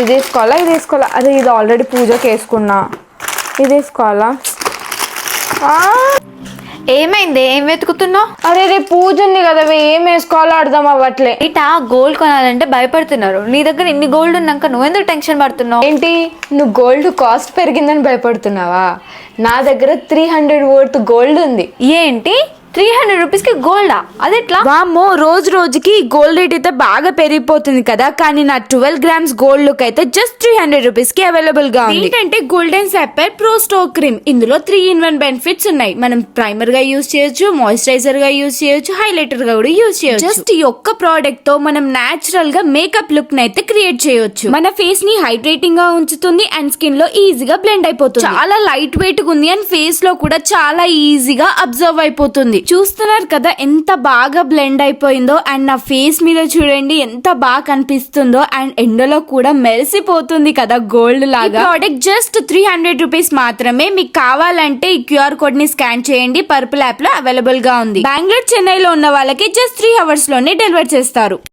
ఇది వేసుకోవాలా అదే ఇది ఆల్రెడీ పూజకి వేసుకున్నా. ఇది వేసుకోవాలా? ఏమైంది? ఏం వెతుకుతున్నావు? అరే రేపు పూజ ఉంది కదా, ఏం వేసుకోవాలో అర్థం అవ్వట్లే. ఇటా గోల్డ్ కొనాలంటే భయపడుతున్నారు. నీ దగ్గర ఇన్ని గోల్డ్ ఉన్నాక నువ్వెందుకు టెన్షన్ పడుతున్నావు? ఏంటి, నువ్వు గోల్డ్ కాస్ట్ పెరిగిందని భయపడుతున్నావా? నా దగ్గర 300 వర్త్ గోల్డ్ ఉంది. ఏంటి 300 రూపీస్కి గోల్డా? అది ఎట్లా? వామ్మో, రోజు రోజుకి గోల్డ్ రేట్ అయితే బాగా పెరిగిపోతుంది కదా, కానీ నా 12 గ్రామ్స్ గోల్డ్ లుక్ అయితే జస్ట్ 300 రూపీస్ కి అవైలబుల్ గా ఉంది. ఏంటంటే golden sapphire pro store cream. ఇందులో 3-in-1 బెనిఫిట్స్ ఉన్నాయి. మనం ప్రైమర్ గా యూజ్ చేయొచ్చు, మాయిశ్చరైజర్ గా యూజ్ చేయొచ్చు, హైలైటర్ గా కూడా యూజ్ చేయొచ్చు. జస్ట్ ఈ ఒక్క ప్రోడక్ట్ తో మనం నేచురల్ గా మేకప్ లుక్ నైతే క్రియేట్ చేయొచ్చు. మన ఫేస్ ని హైడ్రేటింగ్ గా ఉంచుతుంది అండ్ స్కిన్ లో ఈజీగా బ్లెండ్ అయిపోతుంది. చాలా లైట్ వెయిట్ గా ఉంది అండ్ ఫేస్ లో కూడా చాలా ఈజీగా అబ్జర్వ్ అయిపోతుంది. చూస్తున్నారు కదా ఎంత బాగా బ్లెండ్ అయిపోయిందో. అండ్ నా ఫేస్ మీద చూడండి ఎంత బాగా కనిపిస్తుందో. అండ్ ఎండలో కూడా మెరిసిపోతుంది కదా గోల్డ్ లాగా. ప్రోడక్ట్ జస్ట్ 300 రూపీస్ మాత్రమే. మీకు కావాలంటే ఈ QR కోడ్ ని స్కాన్ చేయండి. పర్పుల్ యాప్ లో అవైలబుల్ గా ఉంది. బెంగళూరు, చెన్నైలో ఉన్న వాళ్ళకి జస్ట్ 3 hours లోనే డెలివర్ చేస్తారు.